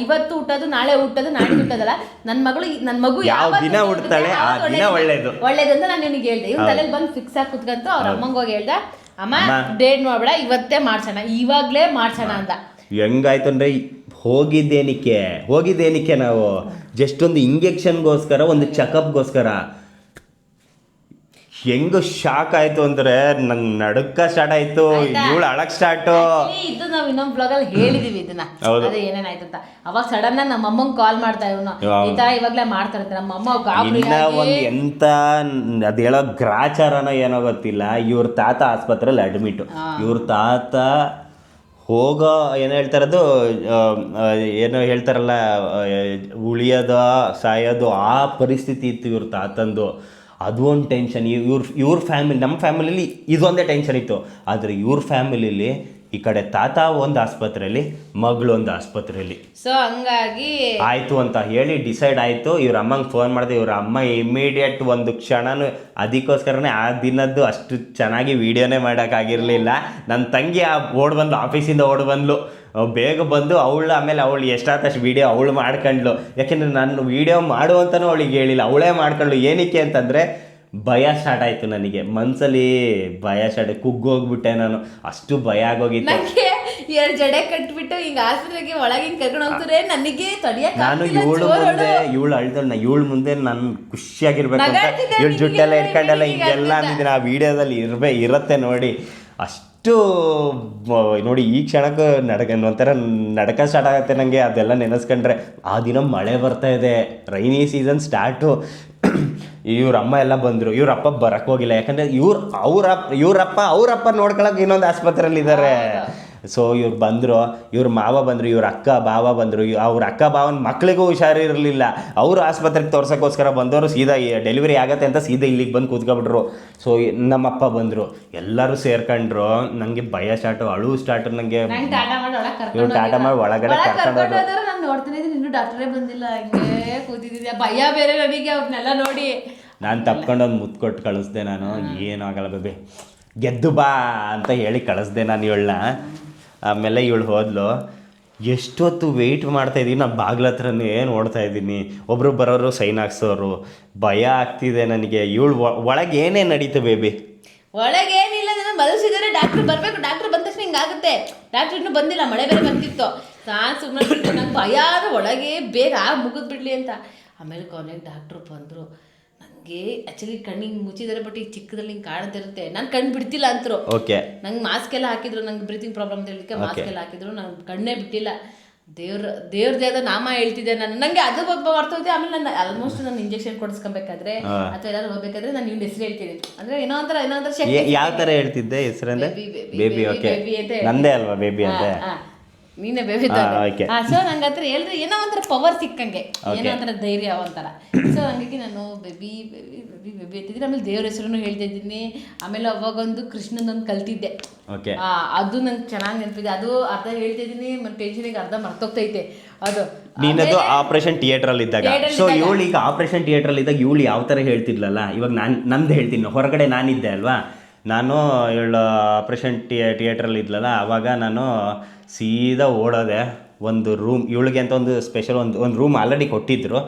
ಇವತ್ತು ಹುಟ್ಟೋದು, ನಾಳೆ ಹುಟ್ಟೋದು, ನಾಡಿದ್ದು ಹುಟ್ಟೋದಲ್ಲ, ನನ್ನ ಮಗು ಯಾವ ದಿನ ಹುಡ್ತಾಳೆ ಆ ದಿನ ಒಳ್ಳೇದು ಅಂತ ನಾನು ನಿನಗೆ ಹೇಳ್ದೆ. ಇವ್ನ ತಲೆಯಲ್ಲಿ ಬಂದು ಫಿಕ್ಸ್ ಆಗಿ ಕುತ್ಕಂತು. ಅವ್ರ ಅಮ್ಮಂಗೆ ಹೋಗಿ ಹೇಳ್ದೆ, ಅಮ್ಮ ಡೇಟ್ ನೋಡ್ಬೇಡ, ಇವತ್ತೇ ಮಾಡ್ಸೋಣ, ಇವಾಗಲೇ ಮಾಡ್ಸೋಣ ಅಂತ. ಹೆಂಗಾಯ್ತು ಅಂದರೆ, ಹೋಗಿದ್ದೇನಿಕ್ಕೆ ನಾವು ಜಸ್ಟ್ ಒಂದು ಇಂಜೆಕ್ಷನ್ಗೋಸ್ಕರ, ಒಂದು ಚೆಕಪ್ಗೋಸ್ಕರ. ಹೆಂಗ ಶಾಕ್ ಆಯ್ತು ಅಂದ್ರೆ, ನಂಗೆ ನಡುಕ ಸ್ಟಾರ್ಟ್ ಆಯ್ತು, ಇವಳು ಅಳಕ್ ಸ್ಟಾರ್ಟ್. ಇದು ನಾವು ಇನ್ನೊಂದು ಬ್ಲಾಗಲ್ಲಿ ಹೇಳಿದೀವಿ ಇದನ್ನ, ಅದೇ ಏನೇನಾಯ್ತು ಅಂತ. ಅವಾಗ ಸಡನ್ ನಮ್ಮ ಅಮ್ಮಂಗೆ ಕಾಲ್ ಮಾಡ್ತಾ ಇವನು, ಈ ತರ ಇವಾಗಲೇ ಮಾಡ್ತಾರಂತೆ. ನಮ್ಮ ಅಮ್ಮ ಇನ್ನ ಒಂದು ಎಂತ ಅದು ಹೇಳೋ ಗ್ರಾಚಾರನೋ ಏನೋ ಗೊತ್ತಿಲ್ಲ, ಇವ್ರ ತಾತ ಆಸ್ಪತ್ರೆಯಲ್ಲಿ ಅಡ್ಮಿಟ್. ಇವ್ರ ತಾತ ಹೋಗೋ ಏನೋ ಹೇಳ್ತಾರದು, ಏನೋ ಹೇಳ್ತಾರಲ್ಲ, ಉಳಿಯೋದು ಸಾಯೋದು ಆ ಪರಿಸ್ಥಿತಿ ಇತ್ತು ಇವ್ರ ತಾತಂದು. ಅದು ಒಂದು ಟೆನ್ಷನ್. ಇವ್ರ ಫ್ಯಾಮಿಲಿ, ನಮ್ಮ ಫ್ಯಾಮಿಲಿಲಿ ಇದೊಂದೇ ಟೆನ್ಷನ್ ಇತ್ತು, ಆದರೆ ಇವ್ರ ಫ್ಯಾಮಿಲಿಲಿ ಈ ಕಡೆ ತಾತ ಒಂದು ಆಸ್ಪತ್ರೆಯಲ್ಲಿ, ಮಗಳು ಒಂದು ಆಸ್ಪತ್ರೆಯಲ್ಲಿ. ಸೊ ಹಂಗಾಗಿ ಆಯಿತು ಅಂತ ಹೇಳಿ ಡಿಸೈಡ್ ಆಯಿತು. ಇವ್ರ ಅಮ್ಮಂಗೆ ಫೋನ್ ಮಾಡಿದೆ. ಇವ್ರ ಅಮ್ಮ ಇಮಿಡಿಯೇಟ್ ಒಂದು ಕ್ಷಣನೂ, ಅದಕ್ಕೋಸ್ಕರನೇ ಆ ದಿನದ್ದು ಅಷ್ಟು ಚೆನ್ನಾಗಿ ವೀಡಿಯೋನೇ ಮಾಡೋಕ್ಕಾಗಿರಲಿಲ್ಲ. ನನ್ನ ತಂಗಿ ಬಂದ್ಲು, ಆಫೀಸಿಂದ ಬಂದ್ಲು, ಬೇಗ ಬಂದು ಆಮೇಲೆ ಅವಳು ಎಷ್ಟಾದಷ್ಟು ವೀಡಿಯೋ ಅವಳು ಮಾಡ್ಕೊಂಡ್ಲು. ಯಾಕೆಂದರೆ ನಾನು ವೀಡಿಯೋ ಮಾಡು ಅಂತಲೂ ಅವಳಿಗೆ ಹೇಳಿಲ್ಲ, ಅವಳೇ ಮಾಡ್ಕೊಂಡ್ಲು. ಏನಕ್ಕೆ ಅಂತಂದರೆ ಭಯ ಸ್ಟಾರ್ಟ್ ಆಯಿತು ನನಗೆ, ಮನಸ್ಸಲ್ಲಿ ಭಯ ಸ್ಟಾರ್ಟ್, ಕುಗ್ಗೋಗ್ಬಿಟ್ಟೆ ನಾನು, ಅಷ್ಟು ಭಯ ಆಗೋಗಿತ್ತು. ನನಗೆ 2 ಜಡೆ ಕಟ್ಬಿಟ್ಟು ಹಿಂಗೆ ಆಸ್ಪತ್ರೆಗೆ ಒಳಗೆ ಹಿಂಗೆ ಕರ್ಕೊಂಡು ಹೋಗ್ತಾರೆ, ನನಗೆ ತಡಿಯಕ್ಕೆ ನಾನು ಇವಳು ಅಳ್ದಳು, ಇವಳು ಮುಂದೆ ನಾನು ಖುಷಿಯಾಗಿರ್ಬೇಕು ಅಂತ ಇವಳು ಜುಟ್ಟೆಲ್ಲ ಇಟ್ಕೊಂಡೆಲ್ಲ ಹಿಂಗೆಲ್ಲ ಅಂದಿದ್ದೀನಿ. ಆ ವಿಡಿಯೋದಲ್ಲಿ ಇರುತ್ತೆ ನೋಡಿ. ಅಷ್ಟು ನೋಡಿ ಈ ಕ್ಷಣಕ್ಕೆ ಒಂಥರ ನಡಕ ಸ್ಟಾರ್ಟ್ ಆಗುತ್ತೆ ನನಗೆ ಅದೆಲ್ಲ ನೆನೆಸ್ಕೊಂಡ್ರೆ. ಆ ದಿನ ಮಳೆ ಬರ್ತಾ ಇದೆ, ರೈನಿ ಸೀಸನ್ ಸ್ಟಾರ್ಟು. ಇವ್ರ ಅಮ್ಮ ಎಲ್ಲ ಬಂದರು. ಇವ್ರ ಅಪ್ಪ ಬರಕ್ಕೆ ಹೋಗಿಲ್ಲ, ಯಾಕಂದರೆ ಅವ್ರಪ್ಪ ನೋಡ್ಕೊಳಕ್ಕೆ ಇನ್ನೊಂದು ಆಸ್ಪತ್ರೆಯಲ್ಲಿ ಇದ್ದಾರೆ. ಸೊ ಇವ್ರು ಬಂದರು, ಇವ್ರ ಮಾವ ಬಂದರು, ಇವ್ರ ಅಕ್ಕ ಬಾವ ಬಂದರು. ಅವ್ರ ಅಕ್ಕ ಬಾವನ ಮಕ್ಳಿಗೂ ಹುಷಾರಿರಲಿಲ್ಲ, ಅವರು ಆಸ್ಪತ್ರೆಗೆ ತೋರ್ಸೋಕ್ಕೋಸ್ಕರ ಬಂದವರು. ಸೀದಾ ಡೆಲಿವರಿ ಆಗತ್ತೆ ಅಂತ ಸೀದಾ ಇಲ್ಲಿಗೆ ಬಂದು ಕೂತ್ಕೊಬಿಟ್ರು. ಸೊ ನಮ್ಮಪ್ಪ ಬಂದರು, ಎಲ್ಲರೂ ಸೇರ್ಕೊಂಡ್ರು. ನನಗೆ ಭಯ ಸ್ಟಾರ್ಟು, ಅಳು ಸ್ಟಾರ್ಟು. ನನಗೆ ಇವ್ರು ಟಾಟಾ ಮಾಡಿ ಒಳಗಡೆ ಕರ್ಕೊಂಡೋದ್ರು. ನಾನು ನೋಡ್ತೀನಿ, ಇನ್ನೂ ಡಾಕ್ಟರೇ ಬಂದಿಲ್ಲ, ಹಿಂಗೆ ಕೂತಿದ್ದೆ. ಭಯ ಬೇರೆ ನನಗೆ ಅವ್ರನ್ನೆಲ್ಲ ನೋಡಿ. ನಾನು ತಪ್ಕೊಂಡೊಂದು ಮುತ್ತು ಕೊಟ್ಟು ಕಳಿಸ್ದೆ. ನಾನು ಏನೂ ಆಗಲ್ಲ ಬೇಬಿ, ಗೆದ್ದು ಬಾ ಅಂತ ಹೇಳಿ ಕಳಿಸ್ದೆ ನಾನು ಇವಳನ್ನ. ಆಮೇಲೆ ಇವಳು ಹೋದ್ಲು. ಎಷ್ಟೊತ್ತು ವೆಯ್ಟ್ ಮಾಡ್ತಾಯಿದ್ದೀನಿ, ನಾನು ಬಾಗ್ಲ ಹತ್ರನೇ ನೋಡ್ತಾ ಇದ್ದೀನಿ. ಒಬ್ಬರು ಬರೋರು, ಸೈನ್ ಹಾಕ್ಸೋರು. ಭಯ ಆಗ್ತಿದೆ ನನಗೆ. ಇವಳು ಒಳಗೆ ಏನೇನು ನಡೀತು ಬೇಬಿ? ಒಳಗೆ ಏನಿಲ್ಲ, ನಾನು ಮಲಗಿಸಿದರೆ ಡಾಕ್ಟ್ರ್ ಬರಬೇಕು. ಡಾಕ್ಟ್ರ್ ಬಂದ ತಕ್ಷಣ ಹಿಂಗಾಗುತ್ತೆ. ಡಾಕ್ಟ್ರ್ ಇನ್ನೂ ಬಂದಿಲ್ಲ, ಮಳೆ ಬೇರೆ ಬಂದಿತ್ತು. ನಾನು ಸುಮ್ಮನೆ ನಂಗೆ ಭಯ ಆದರೆ ಒಳಗೆ ಬೇಗ ಮುಗಿದ್ಬಿಡ್ಲಿ ಅಂತ. ಆಮೇಲೆ ಕೊನೆಗೆ ಡಾಕ್ಟ್ರು ಬಂದರು. ನನಗೆ ಆ್ಯಕ್ಚುಲಿ ಕಣ್ಣಿಗೆ ಮುಚ್ಚಿದ್ದಾರೆ, ಬಟ್ ಈಗ ಚಿಕ್ಕದಲ್ಲಿ ಹಿಂಗೆ ಕಾಣ್ತಿರುತ್ತೆ. ನಾನು ಕಣ್ಣು ಬಿಡ್ತಿಲ್ಲ ಅಂತರು. ಓಕೆ, ನಂಗೆ ಮಾಸ್ಕ್ ಎಲ್ಲ ಹಾಕಿದ್ರು, ನಂಗೆ ಬ್ರೀತಿಂಗ್ ಪ್ರಾಬ್ಲಮ್ ಅಂತ ಹೇಳಲಿಕ್ಕೆ ಮಾಸ್ಕ್ ಎಲ್ಲ ಹಾಕಿದ್ರು. ನಾನು ಕಣ್ಣೇ ಬಿಟ್ಟಿಲ್ಲ. ದೇವ್ರದ್ದು ನಾಮ ಹೇಳ್ತಿದ್ದೆ ನಾನು. ನನಗೆ ಅದು ಬರ್ತೋದೆ. ಆಮೇಲೆ ನಾನು ಆಲ್ಮೋಸ್ಟ್ ನಾನು ಇಂಜೆಕ್ಷನ್ ಕೊಡಿಸ್ಕೊಬೇಕಾದ್ರೆ ಅಥವಾ ಎಲ್ಲರೂ ಹೋಗ್ಬೇಕಾದ್ರೆ ನಾನು ಇವ್ನ ಹೆಸರು ಹೇಳ್ತೀನಿ. ಅಂದರೆ ಏನೋ ಒಂಥರ ಶಕ್ತಿ. ಯಾವ ಥರ ಹೇಳ್ತಿದ್ದೆ ಹೆಸರಂದ್ರೆ? ಬೇಬಿ. ಓಕೆ, ನಂದೇ ಅಲ್ವಾ ಬೇಬಿ ಅಂತ? ನೀನೇ ಬೇಬಿ. ಸೊ ನಂಗೆ ಹತ್ರ ಹೇಳಿದ್ರೆ ಏನೋ ಒಂಥರ ಪವರ್ ಸಿಕ್ಕಂಗೆ, ಏನೋ ಒಂಥರ ಧೈರ್ಯ ಒಂಥರ. ಸೊ ಹಂಗಾಗಿ ನಾನು ಬೇಬಿ ಬೇಬಿ ಬೇಬಿ ಬೇಬಿ ಅಂತಿದ್ದೀನಿ. ಆಮೇಲೆ ದೇವ್ರ ಹೆಸರನ್ನು ಹೇಳ್ತಾ ಇದ್ದೀನಿ. ಆಮೇಲೆ ಅವಾಗೊಂದು ಕೃಷ್ಣನೊಂದು ಕಲ್ತಿದ್ದೆ, ಅದು ನಂಗೆ ಚೆನ್ನಾಗಿ ನೆನಪಿದೆ. ಅದು ಅರ್ಧ ಹೇಳ್ತಾ ಇದ್ದೀನಿ, ಮತ್ತೆ ಟೆನ್ಷನಿಗೆ ಅರ್ಧ ಮರ್ತೋಗ್ತೈತೆ ಅದು. ನೀನದು ಆಪರೇಷನ್ ಥಿಯೇಟ್ರಲ್ಲಿ ಇದ್ದಾಗ. ಸೊ ಇವಳು ಈಗ ಆಪರೇಷನ್ ಥಿಯೇಟ್ರಲ್ಲಿ ಇದ್ದಾಗ ಇವಳು ಯಾವ ಥರ ಹೇಳ್ತಿದ್ಲಲ್ಲ, ಇವಾಗ ನಂದು ಹೇಳ್ತೀನಿ. ಹೊರಗಡೆ ನಾನಿದ್ದೆ ಅಲ್ವಾ, ನಾನು ಇವಳು ಆಪರೇಷನ್ ಥಿಯೇಟ್ರಲ್ಲಿ ಇದ್ಲಲ್ಲ, ಆವಾಗ ನಾನು ಸೀದಾ ಓಡೋದೆ ಒಂದು ರೂಮ್. ಇವಳಿಗೆ ಅಂತ ಒಂದು ಸ್ಪೆಷಲ್ ಒಂದು ರೂಮ್ ಆಲ್ರೆಡಿ ಕೊಟ್ಟಿದ್ದರು.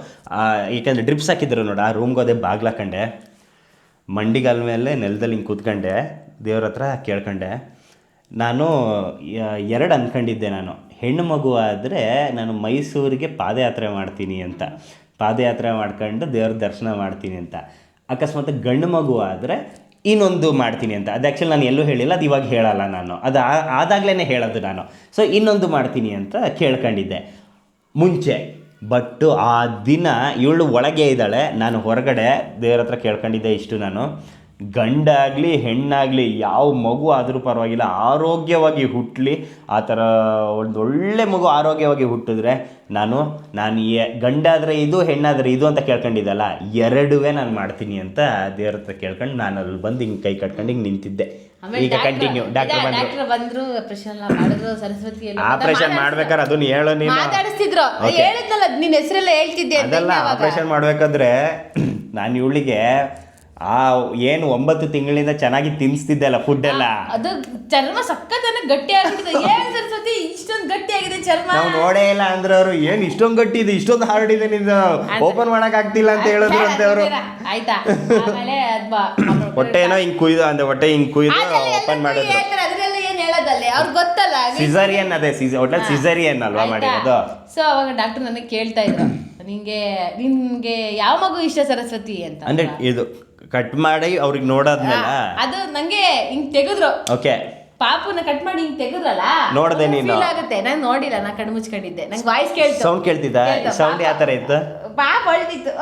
ಏಕೆಂದರೆ ಡ್ರಿಪ್ಸ್ ಹಾಕಿದ್ರು ನೋಡಿ, ಆ ರೂಮ್ಗೆ ಹೋದೆ, ಬಾಗ್ಲಾಕಂಡೆ, ಮಂಡಿಗಾಲ ಮೇಲೆ ನೆಲದಲ್ಲಿ ಹಿಂಗೆ ಕೂತ್ಕೊಂಡೆ, ದೇವ್ರ ಹತ್ರ ಕೇಳ್ಕೊಂಡೆ. ನಾನು 2 ಅಂದ್ಕೊಂಡಿದ್ದೆ. ನಾನು ಹೆಣ್ಣು ಮಗು ಆದರೆ ನಾನು ಮೈಸೂರಿಗೆ ಪಾದಯಾತ್ರೆ ಮಾಡ್ತೀನಿ ಅಂತ, ಪಾದಯಾತ್ರೆ ಮಾಡ್ಕೊಂಡು ದೇವ್ರ ದರ್ಶನ ಮಾಡ್ತೀನಿ ಅಂತ. ಅಕಸ್ಮಾತ್ ಗಂಡು ಮಗು ಆದರೆ ಇನ್ನೊಂದು ಮಾಡ್ತೀನಿ ಅಂತ. ಅದು ಆ್ಯಕ್ಚುಲಿ ನಾನು ಎಲ್ಲೂ ಹೇಳಿಲ್ಲ, ಅದು ಇವಾಗ ಹೇಳಲ್ಲ ನಾನು, ಅದು ಆದಾಗಲೇ ಹೇಳೋದು ನಾನು. ಸೊ ಇನ್ನೊಂದು ಮಾಡ್ತೀನಿ ಅಂತ ಕೇಳ್ಕೊಂಡಿದ್ದೆ ಮುಂಚೆ. ಬಟ್ಟು ಆ ದಿನ ಇವಳು ಒಳಗೆ ಇದ್ದಾಳೆ, ನಾನು ಹೊರಗಡೆ ದೇವ್ರ ಹತ್ರ ಕೇಳ್ಕೊಂಡಿದ್ದೆ ಇಷ್ಟು. ನಾನು ಗಂಡಾಗಲಿ ಹೆಣ್ಣಾಗಲಿ ಯಾವ ಮಗು ಆದರೂ ಪರವಾಗಿಲ್ಲ, ಆರೋಗ್ಯವಾಗಿ ಹುಟ್ಟಲಿ. ಆ ಥರ ಒಂದು ಒಳ್ಳೆ ಮಗು ಆರೋಗ್ಯವಾಗಿ ಹುಟ್ಟಿದ್ರೆ ನಾನು ಗಂಡಾದರೆ ಇದು, ಹೆಣ್ಣಾದರೆ ಇದು ಅಂತ ಕೇಳ್ಕೊಂಡಿದ್ದಲ್ಲ, 2 ನಾನು ಮಾಡ್ತೀನಿ ಅಂತ ದೇವ್ರ ಹತ್ರ ಕೇಳ್ಕೊಂಡು ನಾನು ಅಲ್ಲಿ ಬಂದು ಹಿಂಗೆ ಕೈ ಕಟ್ಕೊಂಡು ಹಿಂಗೆ ನಿಂತಿದ್ದೆ. ಈಗ ಕಂಟಿನ್ಯೂ. ಡಾಕ್ಟರ್ ಬಂದರು, ಆಪರೇಷನ್ ಮಾಡ್ಬೇಕಾದ್ರೆ ಅದನ್ನ ಹೇಳೋ, ನೀನು ಮಾತಾಡಿಸ್ತಿದ್ರು, ಹೇಳಿದ್ನಲ್ಲ ನಿನ್ನ ಹೆಸರೆಲ್ಲ ಹೇಳ್ತಿದ್ದೆ. ಅದೆಲ್ಲ ಆಪರೇಷನ್ ಮಾಡಬೇಕಾದ್ರೆ ನಾನು ಇವಳಿಗೆ ಏನು 9 ತಿಂಗಳಿಂದ ಚೆನ್ನಾಗಿ ತಿನ್ನಿಸ್ತಿದ್ದೆ ಅಲ್ಲ ಫುಡ್ ಎಲ್ಲ, ಅದು ಚರ್ಮ ಸಖತ್ತಾಗಿ ಗಟ್ಟಿ ಆಗಿದೆ. ಸರಸ್ವತಿ ಇಷ್ಟೊಂದು ಗಟ್ಟಿ ಆಗಿದೆ ಚರ್ಮ, ನಾವು ನೋಡೇ ಇಲ್ಲ ಅಂದ್ರೆ ಅವರು ಏನು ಇಷ್ಟೊಂದು ಗಟ್ಟಿ ಇದೆ, ಇಷ್ಟೊಂದು ಹಾರ್ಡ್ ಇದೆ, ನಿಂದು ಓಪನ್ ಮಾಡಕ್ ಆಗ್ತಿಲ್ಲ ಅಂತ ಹೇಳಿದ್ರು ಅಂತೆ ಅವರು. ಆಯ್ತಾ, ಆಮೇಲೆ ಹೊಟ್ಟೆ ಏನೋ ಹಿಂಗ್ ಕುಯ್ದು ಅಂದ್ರೆ ಹೊಟ್ಟೆ ಹಿಂಗ್ ಕುಯ್ದು ಓಪನ್ ಮಾಡಿದ್ರು. ಅದ್ರೆಲ್ಲ ಏನ್ ಹೇಳೋದಲ್ಲ, ಅವ್ರಿಗೆ ಗೊತ್ತಲ್ಲ. ಸಿಸರಿಯನ್, ಅದೇ ಒಟ್ನಲ್ಲಿ ಸಿಸರಿಯನ್ ಅಲ್ವಾ ಮಾಡಿರೋದು. ಸೊ ಅವಾಗ ಡಾಕ್ಟರ್ ನನಗೆ ಕೇಳ್ತಾ ಇದ್ರು, ನಿನ್ಗೆ ಯಾವ ಮಗು ಇಷ್ಟ ಸರಸ್ವತಿ ಅಂತ. ಅಂದ್ರೆ ಇದು ಕಟ್ ಮಾಡಿ ಅವ್ರಿಗೆ ನೋಡಾದ್ಮೇಲೆ ಅದು ನಂಗೆ ಹಿಂಗ್ ತೆಗೆದ್ರು. ಓಕೆ, ಪಾಪುನ ಕಟ್ ಮಾಡಿ ಹಿಂಗ್ ತೆಗೆದ್ರಲ್ಲ, ನೋಡ್ದೆ ನೀನು? ಆಗುತ್ತೆ. ನಾನು ನೋಡಿಲ್ಲ, ನಾನು ಕಣ್ಣು ಮುಚ್ಕೊಂಡಿದ್ದೆ. ನಂಗೆ ವಾಯ್ಸ್ ಕೇಳ್ತು. ಸೌಂಡ್ ಕೇಳ್ತಿದ್ದ? ಸೌಂಡ್ ಯಾವ ತರ ಇತ್ತು? ಪಾಪ ಅಳ್ತಿತ್ತು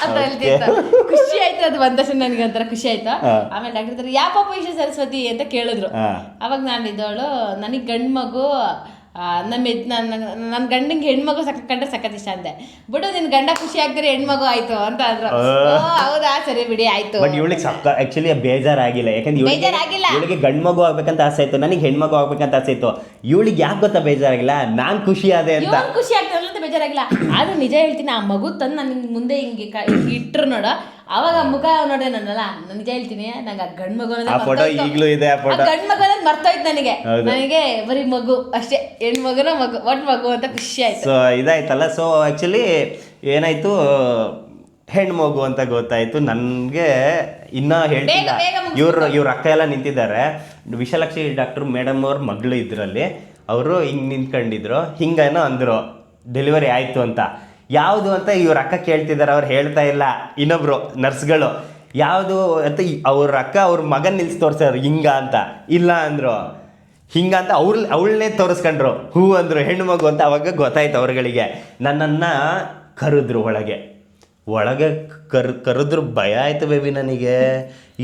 ಅಂತ ಹೇಳ್ತಿತ್ತು. ಖುಷಿ ಆಯ್ತು, ಅದು ಬಂದ ತಕ್ಷಣ ನನಗೆ ಒಂಥರ ಖುಷಿ ಆಯ್ತು. ಆಮೇಲೆ ಡಾಕ್ಟರ್ ಯಾವ ಪಾಪ ಇಷ್ಟ ಸರಸ್ವತಿ ಅಂತ ಕೇಳಿದ್ರು. ಅವಾಗ ನಾನು ಇದ್ದವಳು, ನನಗೆ ಗಂಡು ಮಗು ನನ್ನ ಗಂಡಂಗೆ ಹೆಣ್ಮಗು ಕಂಡ್ರೆ ಸಖತ್ ಇಷ್ಟ ಅಂದೆ. ಬಿಡು ನಿನ್ ಗಂಡ ಖುಷಿ ಆಗ್ತಾರೆ ಹೆಣ್ಮಗು ಆಯ್ತು ಅಂತ ಅಂದ್ರು. ಹೌದಾ ಸರಿ ಬಿಡಿ ಆಯ್ತು. ಬಟ್ ಇವಳಿಗೆ ಆಕ್ಚುಲಿ ಬೇಜಾರಾಗಿಲ್ಲ, ಯಾಕಂದ್ರೆ ಇವಳಿಗೆ ಗಂಡ್ ಮಗು ಆಗ್ಬೇಕಂತ ಆಸೆ ಇತ್ತು, ನನಗೆ ಹೆಣ್ಮಗು ಆಗ್ಬೇಕಂತ ಆಸೆ ಇತ್ತು. ಇವಳಿಗೆ ಯಾಕೆ ಗೊತ್ತಾ ಬೇಜಾರಾಗಿಲ್ಲ, ನಾನ್ ಖುಷಿ ಆದೆ ಅಂತ. ಖುಷಿ ಆಗ್ತಾರಲ್ಲ ಅಂತ ಬೇಜಾರಾಗಿಲ್ಲ. ಆದ್ರೆ ನಿಜ ಹೇಳ್ತೀನಿ, ಆ ಮಗು ತಂದು ನಾನು ಮುಂದೆ ಹಿಂಗೆ ಇಟ್ರು ನೋಡು, ಅವಾಗ ಮುಖ ನೋಡಿದೆ ನನ್ನಲ್ಲ, ನಿಜ ಹೇಳ್ತೀನಿ ನಂಗೆ ಆ ಗಂಡ್ ಮಗು ಈಗಲೂ ಇದೆ. ಗಂಡ್ ಮಗು ಅನ್ನೋದು ಮರ್ತೋಯ್ತು ನನಗೆ ಬರೀ ಮಗು ಅಷ್ಟೇ, ಹೆಣ್ಮಗುನ ಮಗು ಒಟ್ಟು ಮಗು ಅಂತ ಖುಷಿ ಆಯ್ತು. ಸೊ ಇದಾಯ್ತಲ್ಲ. ಸೊ ಆಕ್ಚುಲಿ ಏನಾಯ್ತು, ಹೆಣ್ಮಗು ಅಂತ ಗೊತ್ತಾಯ್ತು ನನಗೆ. ಇನ್ನ ಹೇಳ್ತಿಲ್ಲ, ಇವ್ರ ಅಕ್ಕ ಎಲ್ಲ ನಿಂತಿದ್ದಾರೆ. ವಿಶಾಲಾಕ್ಷಿ ಡಾಕ್ಟರ್ ಮೇಡಮ್ ಅವ್ರ ಮಗಳು ಇದ್ರಲ್ಲಿ, ಅವರು ಹಿಂಗೆ ನಿಂತ್ಕೊಂಡಿದ್ರು, ಹಿಂಗೇನೋ ಅಂದರು ಡೆಲಿವರಿ ಆಯಿತು ಅಂತ. ಯಾವುದು ಅಂತ ಇವ್ರ ಅಕ್ಕ ಕೇಳ್ತಿದ್ದಾರೆ, ಅವ್ರು ಹೇಳ್ತಾ ಇಲ್ಲ. ಇನ್ನೊಬ್ರು ನರ್ಸ್ಗಳು ಯಾವುದು ಅಂತ ಅವ್ರ ಅಕ್ಕ ಅವ್ರ ಮಗನ ನಿಲ್ಸಿ ತೋರಿಸ್ತಾರೆ ಹಿಂಗ ಅಂತ. ಇಲ್ಲ ಅಂದರು ಹಿಂಗಂತ ಅವಳನ್ನೇ ತೋರಿಸ್ಕೊಂಡ್ರು, ಹೂ ಅಂದರು ಹೆಣ್ಣು ಮಗು ಅಂತ. ಅವಾಗ ಗೊತ್ತಾಯ್ತು ಅವ್ರಗಳಿಗೆ. ನನ್ನನ್ನು ಕರೆದ್ರು ಒಳಗೆ ಕರೆದ್ರು, ಭಯ ಆಯ್ತು ಬೇಬಿ ನನಗೆ.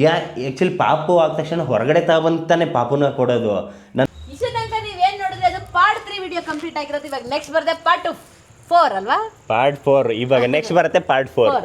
ಆ್ಯಕ್ಚುಲಿ ಪಾಪು ಆದ ತಕ್ಷಣ ಹೊರಗಡೆ ತಗೊಂತಾನೆ ಪಾಪುನ ಕೊಡೋದು. ಇಷ್ಟು ತನಕ ನೀವೇನು ನೋಡಿದ್ರೆ ಅದು ಪಾರ್ಟ್ 3 ವಿಡಿಯೋ ಕಂಪ್ಲೀಟ್ ಆಗಿರೋದು. ಇವಾಗ ನೆಕ್ಸ್ಟ್ ಬರುತ್ತೆ ಪಾರ್ಟ್ 4 ಅಲ್ವಾ? ಪಾರ್ಟ್ 4 ಇವಾಗ ನೆಕ್ಸ್ಟ್ ಬರುತ್ತೆ ಪಾರ್ಟ್ 4.